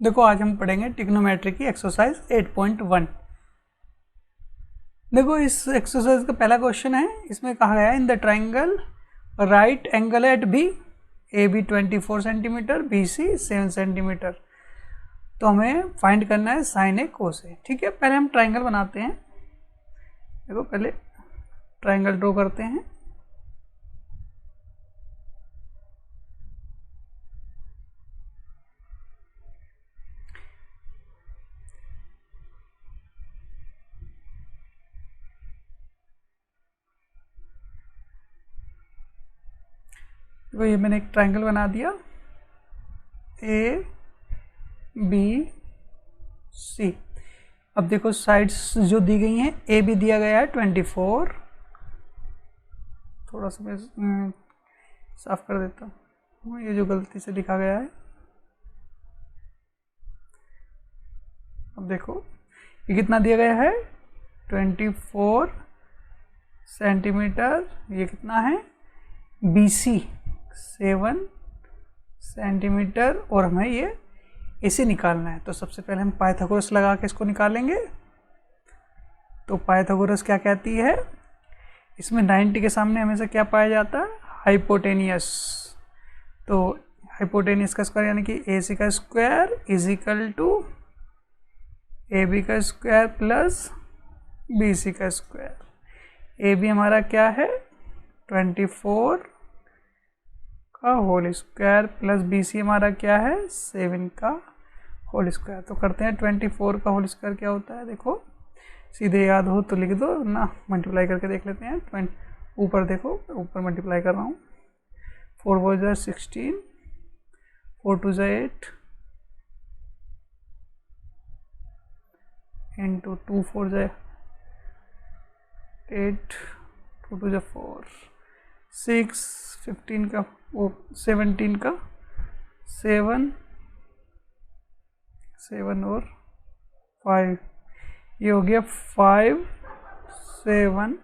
देखो आज हम पढ़ेंगे ट्रिग्नोमेट्री की एक्सरसाइज 8.1। देखो इस एक्सरसाइज का पहला क्वेश्चन है, इसमें कहा गया है in the triangle right angle at B A B 24 centimetre B C 7 centimetre. तो हमें फाइंड करना है साइन ए कोस ए। ठीक है, पहले हम ट्राइंगल बनाते हैं। देखो पहले ट्राइंगल ड्रॉ करते हैं। तो ये मैंने एक ट्राइंगल बना दिया ए बी सी। अब देखो साइड्स जो दी गई हैं, ए बी दिया गया है 24, थोड़ा सा मैं साफ कर देता हूँ ये जो गलती से लिखा गया है। अब देखो ये कितना दिया गया है 24 सेंटीमीटर, ये कितना है बी सी 7 सेंटीमीटर, और हमें ये इसे निकालना है। तो सबसे पहले हम पाइथागोरस लगा के इसको निकालेंगे। तो पाइथागोरस क्या कहती है, इसमें 90 के सामने हमेशा क्या पाया जाता है, हाइपोटेनियस। तो हाइपोटेनियस का स्क्वायर यानी कि ए सी का square is equal to A B का स्क्वायर प्लस बी सी का स्क्वायर। ए बी हमारा क्या है 24 का whole square plus B C हमारा क्या है 7 का होल स्क्वायर। तो करते हैं 24 का होल स्क्वायर क्या होता है, देखो सीधे याद हो तो लिख दो ना, मल्टीप्लाई करके देख लेते हैं। ऊपर देखो, ऊपर मल्टीप्लाई कर रहा हूँ। 4 4 जा 16, 4 2 जा 8 इंटू 2 4 जा 8, 2 2 जा 4, 6 15 का वो 17 का 7 7 और 5, ये हो गया 5 7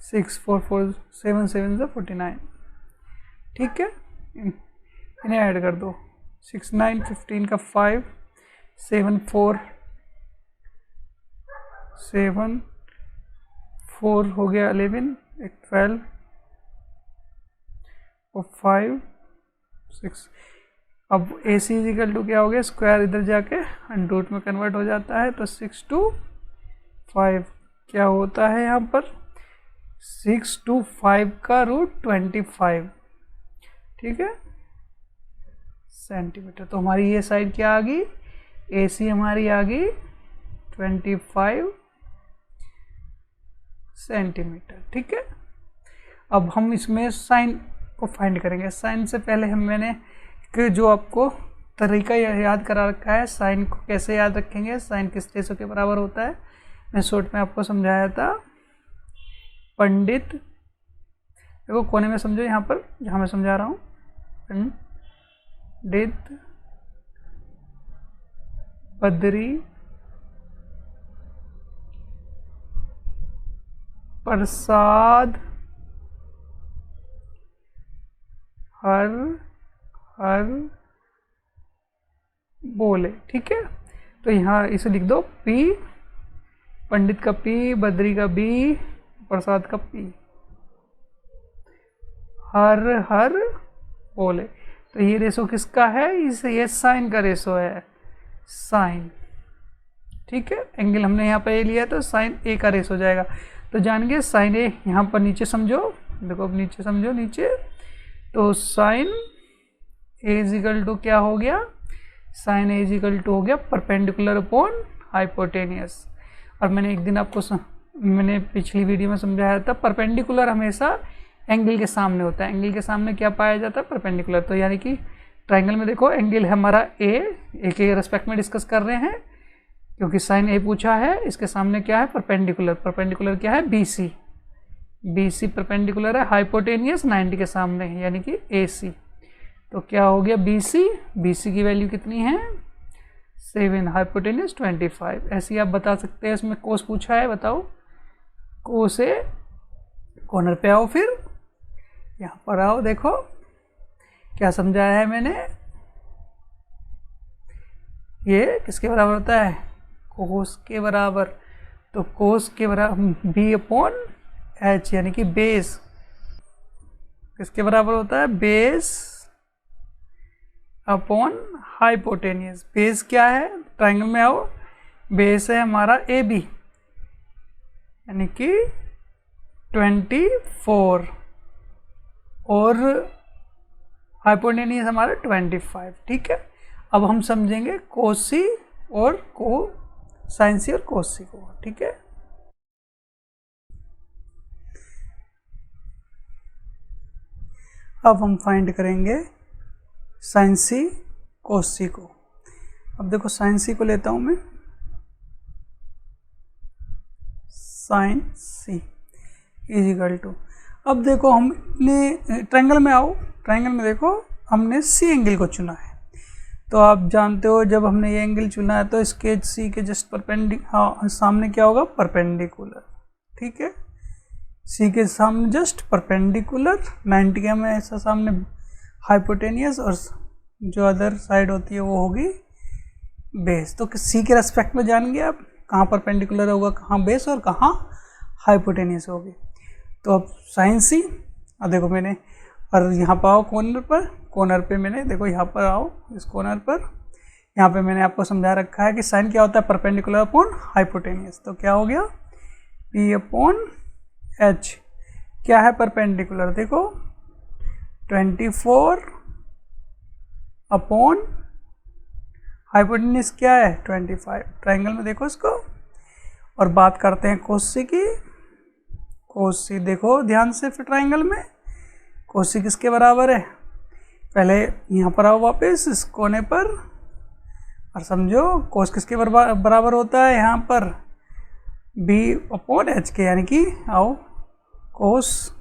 6 4 4 7 7 से 49। ठीक है, इन्हें ऐड कर दो। 6 9 15 का 5 7 4 7 4 हो गया 11, एक 12 और 5 6। अब ए सी इजिकल टू क्या हो गया, स्क्वायर इधर जाके रूट में कन्वर्ट हो जाता है। तो 6 to 5 क्या होता है यहाँ पर 6 to 5 का रूट 25। ठीक है सेंटीमीटर। तो हमारी ये साइड क्या आ गई, ए सी हमारी आ गई 25 सेंटीमीटर। ठीक है, अब हम इसमें साइन को फाइंड करेंगे। साइन से पहले मैंने जो आपको तरीका याद करा रखा है, साइन को कैसे याद रखेंगे, साइन किस रेशो के बराबर होता है, मैं शॉर्ट में आपको समझाया था। पंडित देखो कोने में समझो, यहाँ पर जहाँ मैं समझा रहा हूँ, पंडित बद्री प्रसाद हर हर बोले। ठीक है, तो यहाँ इसे लिख दो पी, पंडित का पी, बद्री का बी, प्रसाद का पी, हर हर बोले। तो ये रेशो किसका है, इसे ये साइन का रेशो है, साइन। ठीक है, एंगल हमने यहाँ पर ए लिया तो साइन ए का रेशो हो जाएगा। तो जान गए साइन ए, यहाँ पर नीचे समझो, देखो अब नीचे समझो, नीचे तो साइन ए इजिकल टू क्या हो गया, साइन ए इजिकल टू हो गया परपेंडिकुलर अपॉन हाइपोटेनियस। और मैंने एक दिन आपको मैंने पिछली वीडियो में समझाया था, परपेंडिकुलर हमेशा एंगल के सामने होता है। एंगल के सामने क्या पाया जाता है, परपेंडिकुलर। तो यानी कि ट्राइंगल में देखो एंगल है हमारा ए के रेस्पेक्ट में डिस्कस कर रहे हैं, क्योंकि साइन ए पूछा है, इसके सामने क्या है परपेंडिकुलर। परपेंडिकुलर क्या है B C, B C perpendicular है हाइपोटेनियस 90 के सामने यानी कि ए सी। तो क्या हो गया बी सी की वैल्यू कितनी है 7, हाइपोटेनियस 25। ऐसे ही आप बता सकते हैं। इसमें कोस पूछा है, बताओ कोस से कॉर्नर पे आओ, फिर यहाँ पर आओ, देखो क्या समझाया है मैंने। ये किसके बराबर होता है, कोस के बराबर। तो कोस के बराबर बी अपॉन एच, यानी कि बेस किसके बराबर होता है, बेस अपॉन हाइपोटेनियस। बेस क्या है, ट्राइंगल में आओ, बेस है हमारा ए बी यानी कि 24 और हाइपोटेनियस हमारा 25। ठीक है, अब हम समझेंगे कोसी और को साइन सी और कोसी को। ठीक है, अब हम फाइंड करेंगे साइन सी कोसी को। अब देखो साइन सी को लेता हूं मैं, sine C is equal to, अब देखो हमने ट्रायंगल में आओ, ट्रायंगल में देखो हमने सी एंगल को चुना है। तो आप जानते हो जब हमने ये एंगल चुना है तो इसके सी के जस्ट परपेंडिकुलर, सामने क्या होगा, परपेंडिकुलर। ठीक है, सी के सामने जस्ट परपेंडिकुलर 90 का में ऐसा सामने हाइपोटेनियस, और जो अदर साइड होती है वो होगी बेस। तो सी के रेस्पेक्ट में जानेंगे आप कहाँ परपेंडिकुलर होगा, कहाँ बेस और कहाँ हाइपोटेनियस होगी। तो अब साइन सी, अब देखो मैंने, और यहाँ पर आओ कॉर्नर पर, कॉर्नर पे मैंने देखो यहाँ पर आओ इस कॉर्नर पर, यहाँ पे मैंने आपको समझा रखा है कि साइन क्या होता है, परपेंडिकुलर अपॉन हाइपोटेनियस। तो क्या हो गया, पी अपॉन एच। क्या है परपेंडिकुलर, देखो 24 अपॉन हाइपोटेनियस क्या है 25। ट्रायंगल में देखो इसको, और बात करते हैं कोसी की। कोसी देखो ध्यान से, फिर ट्रायंगल में कोसी किसके बराबर है, पहले यहाँ पर आओ वापस इस कोने पर और समझो कोस किसके बराबर होता है, यहाँ पर बी अपॉन एच के, यानी कि आओ कोस,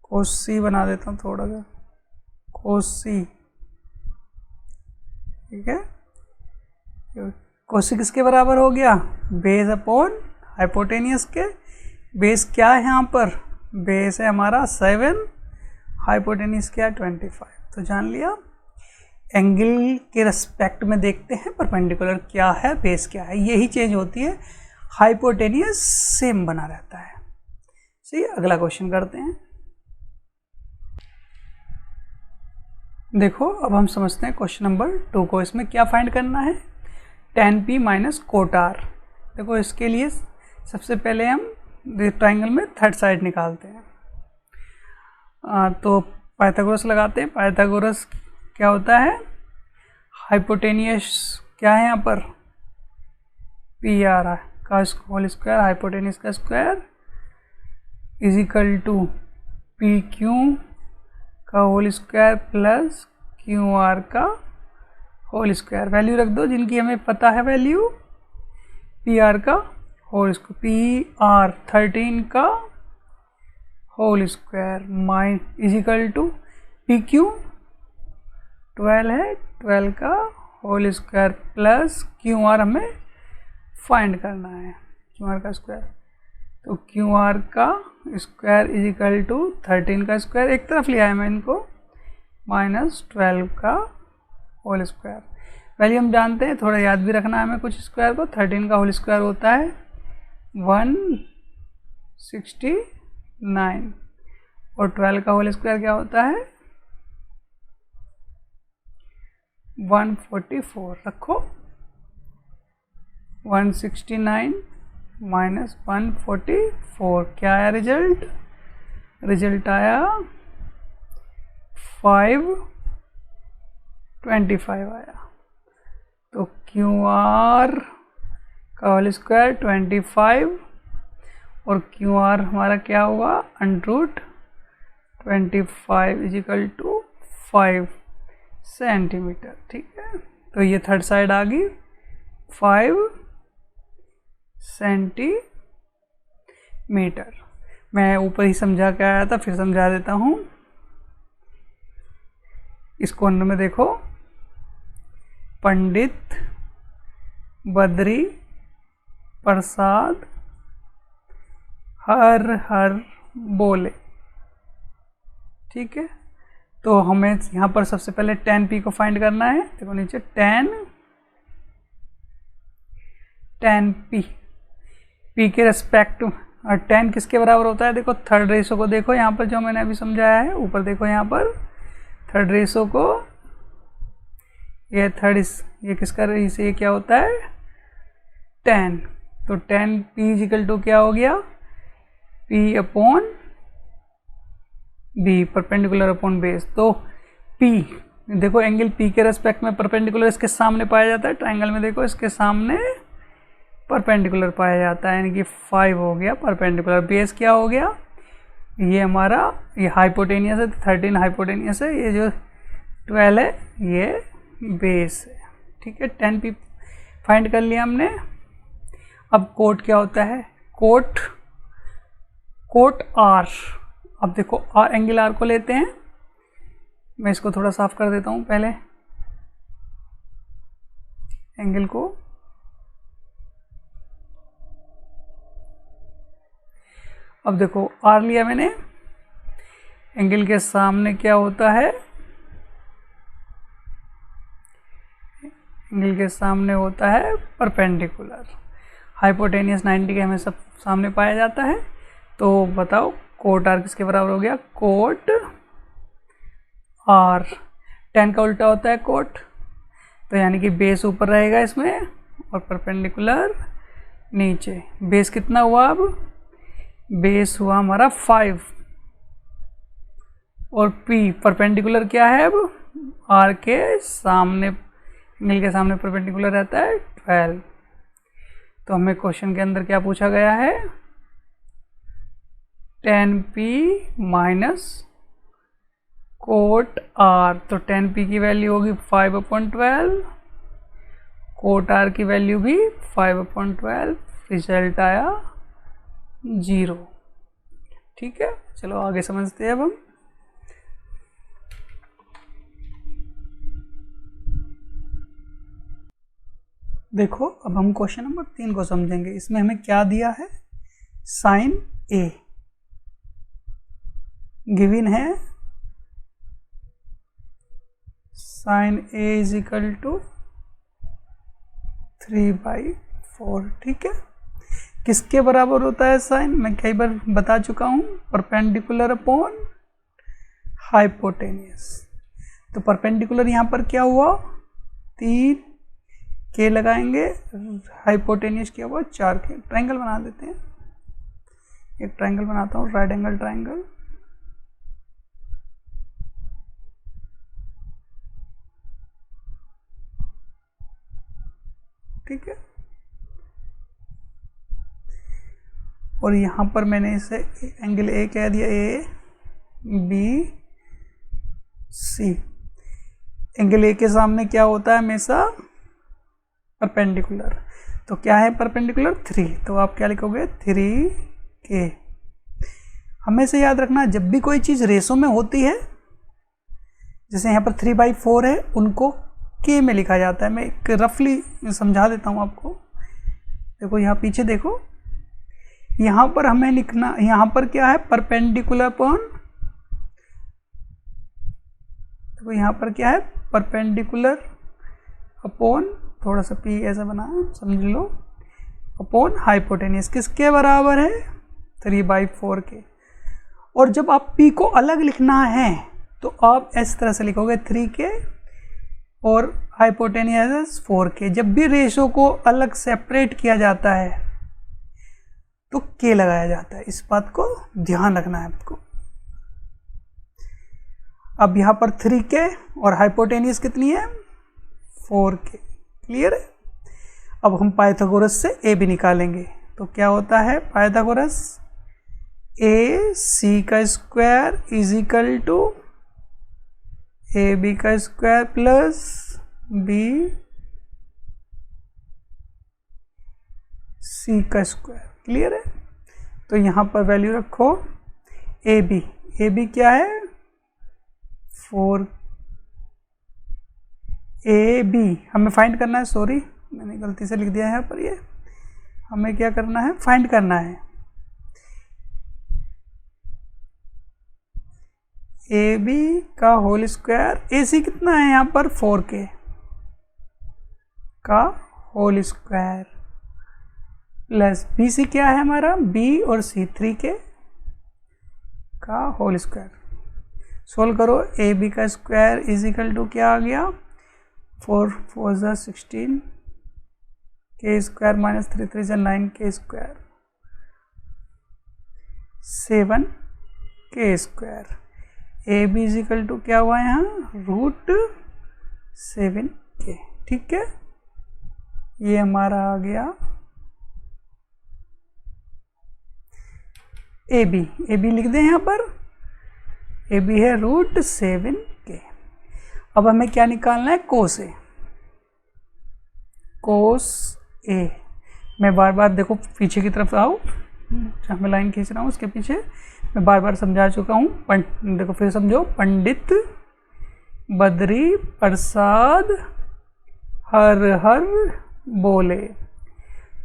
कोस सी बना देता हूँ थोड़ा सा, कोस सी। ठीक है, कोसी किसके बराबर हो गया, बेस अपॉन हाइपोटेनियस के। बेस क्या है यहाँ पर, बेस है हमारा 7, हाइपोटेनियस क्या है 25। तो जान लिया, एंगल के रेस्पेक्ट में देखते हैं परपेंडिकुलर क्या है, बेस क्या है, यही चेंज होती है, हाइपोटेनियस सेम बना रहता है। सही, अगला क्वेश्चन करते हैं। देखो अब हम समझते हैं क्वेश्चन नंबर 2 को। इसमें क्या फाइंड करना है, tan p minus cot r। देखो इसके लिए सबसे पहले हम ट्रायंगल में थर्ड साइड निकालते हैं। तो पाइथागोरस लगाते हैं। पाइथागोरस क्या होता है, हाइपोटेनियस क्या है यहाँ पर, पी आर का होल स्क्वायर, हाइपोटेनियस का square is equal to P Q का whole square plus Q R का होल स्क्वायर। वैल्यू रख दो जिनकी हमें पता है वैल्यू, पी आर का होल स्क्वायर, पी आर 13 का whole square mine is equal to P Q 12 है, 12 का whole square plus Q R हमें फाइंड करना है, क्यू आर का स्क्वायर। तो क्यू आर का स्क्वायर इज इक्वल टू 13 का स्क्वायर, एक तरफ लिया है मैं इनको, माइनस 12 का होल स्क्वायर। वैल्यू हम जानते हैं, थोड़ा याद भी रखना है हमें कुछ स्क्वायर को। 13 का होल स्क्वायर होता है 169 और 12 का होल स्क्वायर क्या होता है 144। रखो 169 माइनस 144, क्या आया रिजल्ट, रिजल्ट आया 525 आया। तो क्यू आर का होल स्क्वायर 25 और क्यू आर हमारा क्या हुआ under root 25 is equal to 5 centimetre. ठीक है, तो ये थर्ड साइड आ गई 5 सेंटीमीटर। मैं ऊपर ही समझा के आया था, फिर समझा देता हूँ। इस कॉर्नर में देखो, पंडित बद्री प्रसाद हर हर बोले। ठीक है, तो हमें यहाँ पर सबसे पहले tan p को फाइंड करना है। देखो नीचे tan tan p, p के रेस्पेक्ट और tan किसके बराबर होता है? देखो थर्ड रेशो को देखो यहाँ पर जो मैंने अभी समझाया है, ऊपर देखो यहाँ पर थर्ड रेशो को, ये थर्ड ये किसका रेशो, ये क्या होता है? tan। तो tan p इजिकल टू क्या हो गया? p upon b, perpendicular upon base. तो p देखो एंगल p के रेस्पेक्ट में परपेंडिकुलर इसके सामने पाया जाता है, ट्रायंगल में देखो इसके सामने परपेंडिकुलर पाया जाता है, यानी कि 5 हो गया परपेंडिकुलर। बेस क्या हो गया? ये हमारा ये हाइपोटेनियस है, 13 हाइपोटेनियस है, ये जो 12 है ये बेस है। ठीक है, 10 p फाइंड कर लिया हमने। अब कोट क्या होता है? Cot r। अब देखो एंगल r को लेते हैं, मैं इसको थोड़ा साफ कर देता हूं पहले एंगल को। अब देखो r लिया मैंने, एंगल के सामने क्या होता है? एंगल के सामने होता है परपेंडिकुलर। हाइपोटेनियस 90 के हमें सब सामने पाया जाता है। तो बताओ कोट r किसके बराबर हो गया? Coat r। tan का उल्टा होता है कोट, तो यानी कि बेस ऊपर रहेगा इसमें और परपेंडिकुलर नीचे। बेस कितना हुआ? अब बेस हुआ हमारा 5 और p परपेंडिकुलर क्या है? अब r के सामने, एंगल के सामने परपेंडिकुलर रहता है 12। तो हमें क्वेश्चन के अंदर क्या पूछा गया है? tan p minus cot r। तो tan p की वैल्यू होगी 5/12, कोट r की वैल्यू भी 5/12, रिजल्ट आया 0। ठीक है, चलो आगे समझते हैं अब हम। देखो अब हम क्वेश्चन नंबर 3 को समझेंगे। इसमें हमें क्या दिया है? साइन a गिवन है, sine a is equal to 3/4। ठीक है, किसके बराबर होता है साइन? मैं कई बार बता चुका हूं, परपेंडिकुलर अपॉन हाइपोटेनियस। तो परपेंडिकुलर यहां पर क्या हुआ? 3 के लगाएंगे, हाइपोटेनियस क्या हुआ? 4 के। ट्रायंगल बना देते हैं, एक ट्रायंगल बनाता हूं, राइट एंगल ट्रायंगल। ठीक है, और यहां पर मैंने इसे एंगल ए कह दिया, A B C. Angle A के सामने क्या होता है हमेशा? परपेंडिकुलर। तो क्या है परपेंडिकुलर? 3। तो आप क्या लिखोगे? 3k। हमेशा याद रखना, जब भी कोई चीज रेशो में होती है, जैसे यहाँ पर 3/4 है, उनको k में लिखा जाता है। मैं एक रफली समझा देता हूँ आपको। देखो यहाँ पीछे देखो, यहाँ पर हमें लिखना, यहाँ पर क्या है? परपेंडिकुलर अपॉन, देखो यहाँ पर क्या है? परपेंडिकुलर अपॉन, थोड़ा सा p ऐसा बना समझ लो, अपॉन हाइपोटेनियस। किसके बराबर है? 3/4 के। और जब आप p को अलग लिखना है तो आप इस तरह से लिखोगे 3k और हाइपोटेनियस 4k। जब भी रेशो को अलग सेपरेट किया जाता है तो k लगाया जाता है, इस बात को ध्यान रखना है आपको। अब यहां पर 3k और हाइपोटेनियस कितनी है? 4k। क्लियर है? अब हम पाइथागोरस से a भी निकालेंगे। तो क्या होता है पाइथागोरस? a c का square is equal to A B का स्क्वायर प्लस बी सी का स्क्वायर। क्लियर है? तो यहाँ पर वैल्यू रखो ए बी क्या है? 4। ए बी हमें फाइंड करना है, सॉरी मैंने गलती से लिख दिया है यहाँ पर, ये हमें क्या करना है? फाइंड करना है ए बी का होल स्क्वायर। ए सी कितना है यहाँ पर? 4k का whole square plus B C क्या है हमारा, बी और सी 3 के का होल स्क्वायर। सोल्व करो, ए बी का स्क्वायर इज इक्वल टू क्या आ गया, 4 4 ज़ा 16 के स्क्वायर माइनस 3 3 ज़ा 9 के स्क्वायर 7 के square. A B is equal to क्या हुआ यहाँ, √7 के। ठीक है, ये हमारा आ गया ए बी लिख दें यहाँ पर, ए बी है √7 के। अब हमें क्या निकालना है, कोस ए। कोस ए, मैं बार बार देखो पीछे की तरफ आओ, जहाँ मैं लाइन खींच रहा हूँ उसके पीछे मैं बार बार समझा चुका हूँ, देखो फिर समझो। पंडित बद्री प्रसाद हर हर बोले,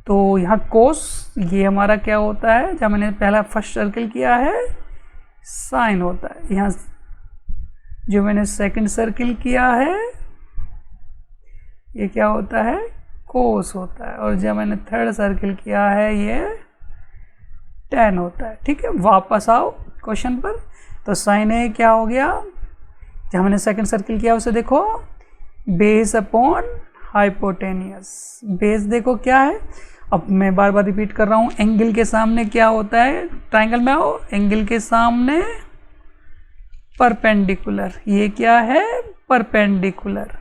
तो यहाँ कोस ये हमारा क्या होता है, जहाँ मैंने पहला फर्स्ट सर्किल किया है साइन होता है, यहाँ जो मैंने सेकंड सर्किल किया है ये क्या होता है, कोस होता है, और जब मैंने थर्ड सर्किल किया है ये tan होता है। ठीक है, वापस आओ क्वेश्चन पर। तो साइन ए क्या हो गया, जहाँ मैंने सेकंड सर्किल किया उसे देखो, बेस अपॉन हाइपोटेनियस। बेस देखो क्या है, अब मैं बार बार रिपीट कर रहा हूँ, एंगल के सामने क्या होता है, ट्राइंगल में आओ, एंगल के सामने परपेंडिकुलर, ये क्या है परपेंडिकुलर।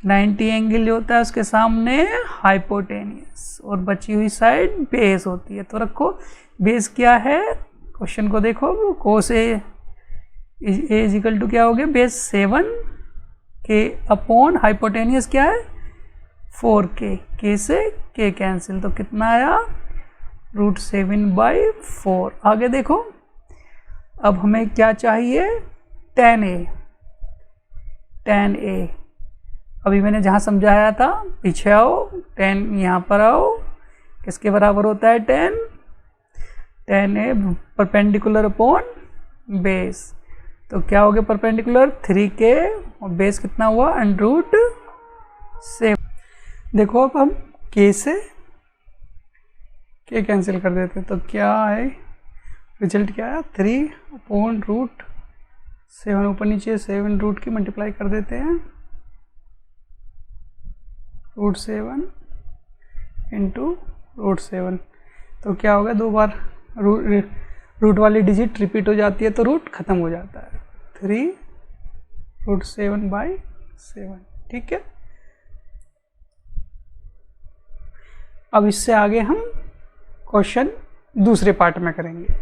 90 एंगल जो होता है उसके सामने हाइपोटेनियस, और बची हुई साइड बेस होती है। तो रखो बेस क्या है, क्वेश्चन को देखो, कोस ए इज इक्वल टू क्या हो गया, बेस 7 के अपॉन हाइपोटेनियस क्या है 4k, के से के कैंसिल, तो कितना आया √7/4। आगे देखो, अब हमें क्या चाहिए, tan a। अभी मैंने जहाँ समझाया था पीछे आओ, tan यहाँ पर आओ, किसके बराबर होता है tan a perpendicular upon base, तो क्या हो गया परपेंडिकुलर 3k और बेस कितना हुआ √7। देखो अब हम k से k कैंसिल कर देते तो क्या है, रिजल्ट क्या है 3/√7, ऊपर नीचे 7 रूट की मल्टीप्लाई कर देते हैं, √7 इंटू √7, तो क्या होगा, दो बार रूट वाली डिजिट रिपीट हो जाती है तो रूट खत्म हो जाता है, 3√7/7। ठीक है, अब इससे आगे हम क्वेश्चन दूसरे पार्ट में करेंगे।